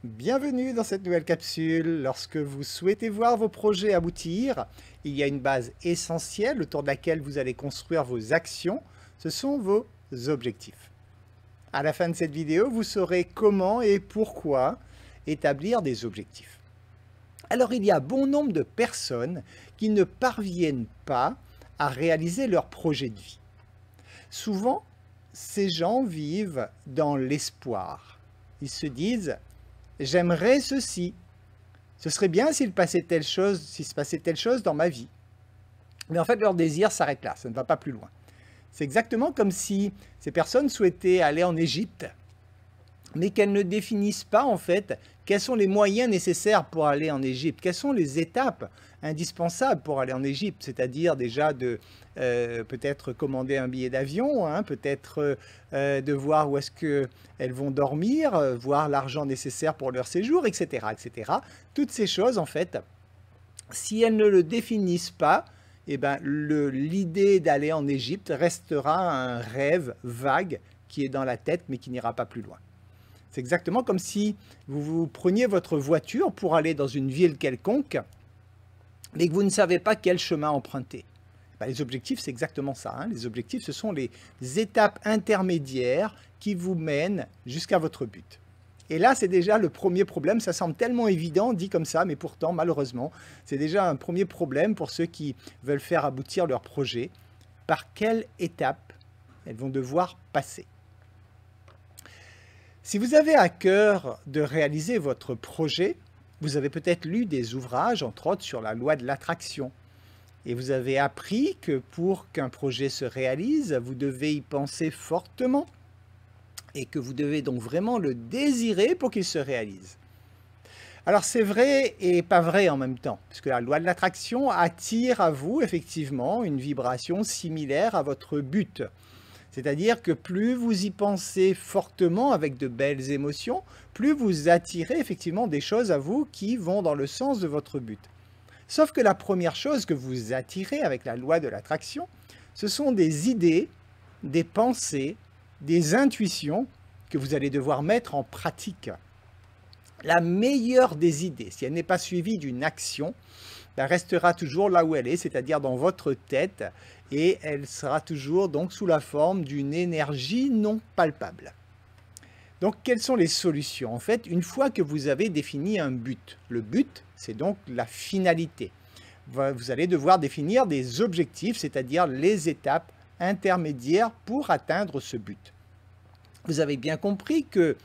Bienvenue dans cette nouvelle capsule. Lorsque vous souhaitez voir vos projets aboutir, il y a une base essentielle autour de laquelle vous allez construire vos actions. Ce sont vos objectifs. À la fin de cette vidéo, vous saurez comment et pourquoi établir des objectifs. Alors, il y a bon nombre de personnes qui ne parviennent pas à réaliser leur projet de vie. Souvent, ces gens vivent dans l'espoir. Ils se disent « j'aimerais ceci, ce serait bien s'il se passait telle chose dans ma vie ». Mais en fait, leur désir s'arrête là, ça ne va pas plus loin. C'est exactement comme si ces personnes souhaitaient aller en Égypte, mais qu'elles ne définissent pas en fait quels sont les moyens nécessaires pour aller en Égypte, quelles sont les étapes indispensables pour aller en Égypte, c'est-à-dire déjà de peut-être commander un billet d'avion, peut-être de voir où est-ce qu'elles vont dormir, voir l'argent nécessaire pour leur séjour, etc., etc. Toutes ces choses, en fait, si elles ne le définissent pas, eh ben, l'idée d'aller en Égypte restera un rêve vague qui est dans la tête, mais qui n'ira pas plus loin. C'est exactement comme si vous preniez votre voiture pour aller dans une ville quelconque, mais que vous ne savez pas quel chemin emprunter. Ben, les objectifs, c'est exactement ça. Les objectifs, ce sont les étapes intermédiaires qui vous mènent jusqu'à votre but. Et là, c'est déjà le premier problème. Ça semble tellement évident, dit comme ça, mais pourtant, malheureusement, c'est déjà un premier problème pour ceux qui veulent faire aboutir leur projet. Par quelle étape elles vont devoir passer? Si vous avez à cœur de réaliser votre projet, vous avez peut-être lu des ouvrages, entre autres, sur la loi de l'attraction. Et vous avez appris que pour qu'un projet se réalise, vous devez y penser fortement et que vous devez donc vraiment le désirer pour qu'il se réalise. Alors c'est vrai et pas vrai en même temps, puisque la loi de l'attraction attire à vous effectivement une vibration similaire à votre but. C'est-à-dire que plus vous y pensez fortement avec de belles émotions, plus vous attirez effectivement des choses à vous qui vont dans le sens de votre but. Sauf que la première chose que vous attirez avec la loi de l'attraction, ce sont des idées, des pensées, des intuitions que vous allez devoir mettre en pratique. La meilleure des idées, si elle n'est pas suivie d'une action, elle restera toujours là où elle est, c'est-à-dire dans votre tête, et elle sera toujours donc sous la forme d'une énergie non palpable. Donc, quelles sont les solutions? En fait, une fois que vous avez défini un but, le but, c'est donc la finalité. Vous allez devoir définir des objectifs, c'est-à-dire les étapes intermédiaires pour atteindre ce but. Vous avez bien compris que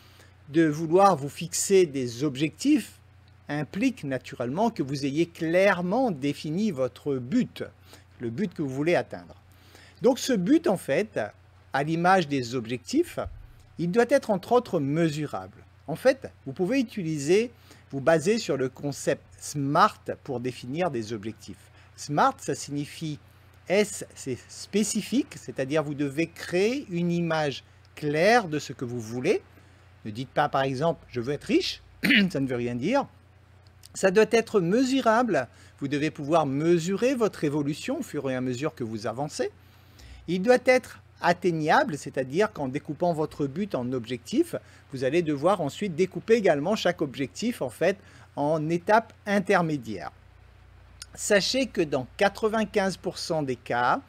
de vouloir vous fixer des objectifs implique naturellement que vous ayez clairement défini votre but, le but que vous voulez atteindre. Donc ce but, en fait, à l'image des objectifs, il doit être entre autres mesurable. En fait, vous pouvez vous baser sur le concept SMART pour définir des objectifs. SMART, ça signifie S, c'est spécifique, c'est-à-dire vous devez créer une image claire de ce que vous voulez. Ne dites pas par exemple « je veux être riche », ça ne veut rien dire. Ça doit être mesurable, vous devez pouvoir mesurer votre évolution au fur et à mesure que vous avancez. Il doit être atteignable, c'est-à-dire qu'en découpant votre but en objectifs, vous allez devoir ensuite découper également chaque objectif en fait en étapes intermédiaires. Sachez que dans 95% des cas,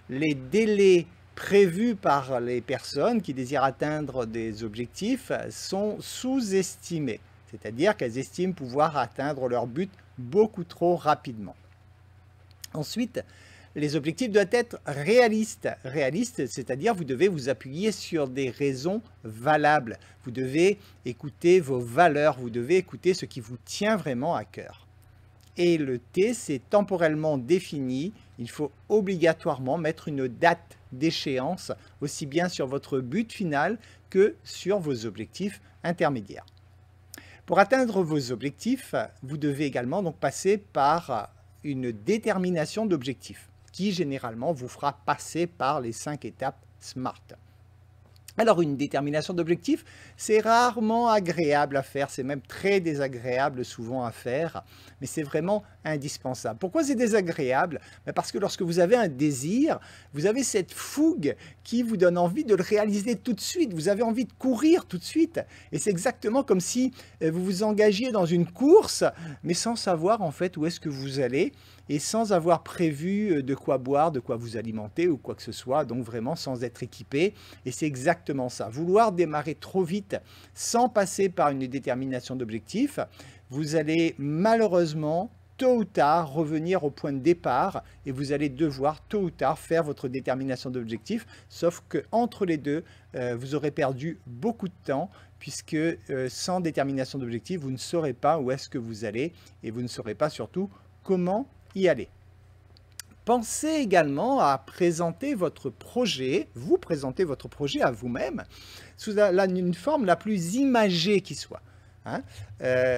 les délais prévus par les personnes qui désirent atteindre des objectifs sont sous-estimés. C'est-à-dire qu'elles estiment pouvoir atteindre leur but beaucoup trop rapidement. Ensuite, les objectifs doivent être réalistes. Réalistes, c'est-à-dire vous devez vous appuyer sur des raisons valables. Vous devez écouter vos valeurs, vous devez écouter ce qui vous tient vraiment à cœur. Et le T, c'est temporellement défini. Il faut obligatoirement mettre une date d'échéance, aussi bien sur votre but final que sur vos objectifs intermédiaires. Pour atteindre vos objectifs, vous devez également donc passer par une détermination d'objectifs qui généralement vous fera passer par les 5 étapes SMART. Alors une détermination d'objectifs, c'est rarement agréable à faire, c'est même très désagréable souvent à faire, mais c'est vraiment indispensable. Pourquoi c'est désagréable? Parce que lorsque vous avez un désir, vous avez cette fougue qui vous donne envie de le réaliser tout de suite. Vous avez envie de courir tout de suite. Et c'est exactement comme si vous vous engagiez dans une course, mais sans savoir en fait où est-ce que vous allez et sans avoir prévu de quoi boire, de quoi vous alimenter ou quoi que ce soit, donc vraiment sans être équipé. Et c'est exactement ça. Vouloir démarrer trop vite sans passer par une détermination d'objectif, vous allez malheureusement tôt ou tard revenir au point de départ et vous allez devoir tôt ou tard faire votre détermination d'objectif, sauf qu'entre les deux, vous aurez perdu beaucoup de temps puisque sans détermination d'objectif, vous ne saurez pas où est-ce que vous allez et vous ne saurez pas surtout comment y aller. Pensez également à présenter votre projet, vous présenter votre projet à vous-même sous une forme la plus imagée qui soit. Hein?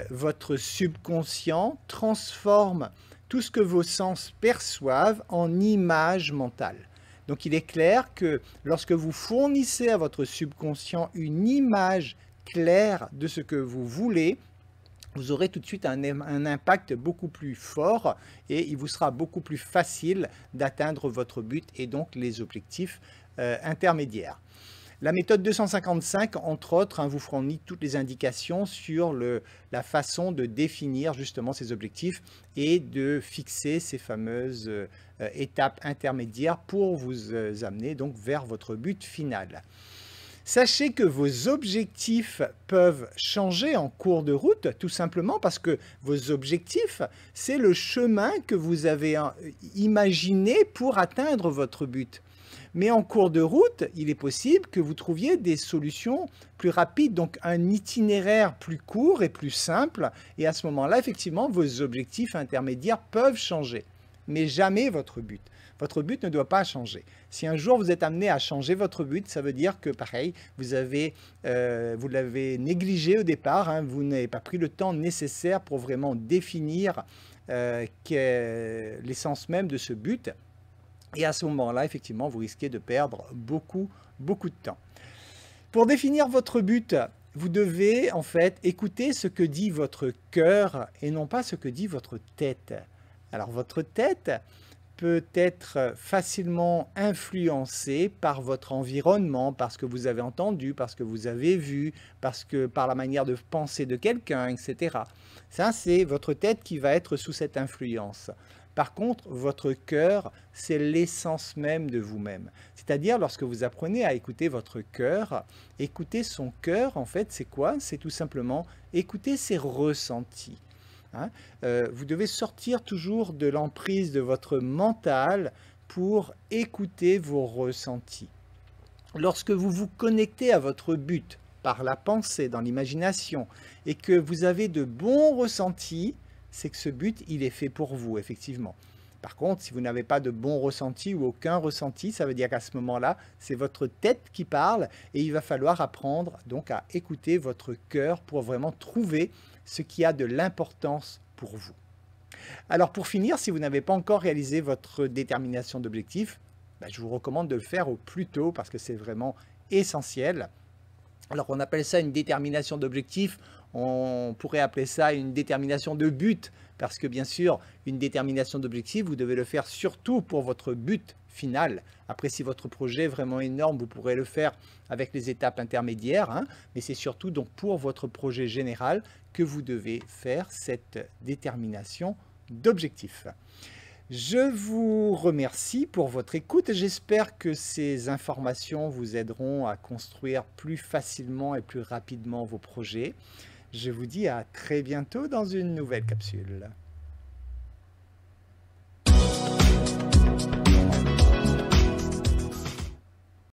Votre subconscient transforme tout ce que vos sens perçoivent en images mentales. Donc il est clair que lorsque vous fournissez à votre subconscient une image claire de ce que vous voulez, vous aurez tout de suite un impact beaucoup plus fort et il vous sera beaucoup plus facile d'atteindre votre but et donc les objectifs intermédiaires. La méthode 255, entre autres, vous fournit toutes les indications sur la façon de définir justement ces objectifs et de fixer ces fameuses étapes intermédiaires pour vous amener donc vers votre but final. Sachez que vos objectifs peuvent changer en cours de route, tout simplement parce que vos objectifs, c'est le chemin que vous avez imaginé pour atteindre votre but. Mais en cours de route, il est possible que vous trouviez des solutions plus rapides, donc un itinéraire plus court et plus simple. Et à ce moment-là, effectivement, vos objectifs intermédiaires peuvent changer, mais jamais votre but. Votre but ne doit pas changer. Si un jour vous êtes amené à changer votre but, ça veut dire que pareil, vous l'avez négligé au départ, vous n'avez pas pris le temps nécessaire pour vraiment définir l'essence même de ce but. Et à ce moment-là, effectivement, vous risquez de perdre beaucoup de temps. Pour définir votre but, vous devez en fait écouter ce que dit votre cœur et non pas ce que dit votre tête. Alors votre tête peut être facilement influencée par votre environnement, parce que vous avez entendu, parce que vous avez vu, par la manière de penser de quelqu'un, etc. Ça, c'est votre tête qui va être sous cette influence. Par contre, votre cœur, c'est l'essence même de vous-même. C'est-à-dire, lorsque vous apprenez à écouter votre cœur, écouter son cœur, en fait, c'est quoi? C'est tout simplement écouter ses ressentis. Vous devez sortir toujours de l'emprise de votre mental pour écouter vos ressentis. Lorsque vous vous connectez à votre but par la pensée, dans l'imagination, et que vous avez de bons ressentis, c'est que ce but, il est fait pour vous, effectivement. Par contre, si vous n'avez pas de bons ressentis ou aucun ressenti, ça veut dire qu'à ce moment-là, c'est votre tête qui parle et il va falloir apprendre donc à écouter votre cœur pour vraiment trouver ce qui a de l'importance pour vous. Alors pour finir, si vous n'avez pas encore réalisé votre détermination d'objectif, je vous recommande de le faire au plus tôt parce que c'est vraiment essentiel. Alors on appelle ça une détermination d'objectif, on pourrait appeler ça une détermination de but, parce que bien sûr, une détermination d'objectif, vous devez le faire surtout pour votre but final. Après, si votre projet est vraiment énorme, vous pourrez le faire avec les étapes intermédiaires, mais c'est surtout donc pour votre projet général que vous devez faire cette détermination d'objectif. Je vous remercie pour votre écoute et j'espère que ces informations vous aideront à construire plus facilement et plus rapidement vos projets. Je vous dis à très bientôt dans une nouvelle capsule.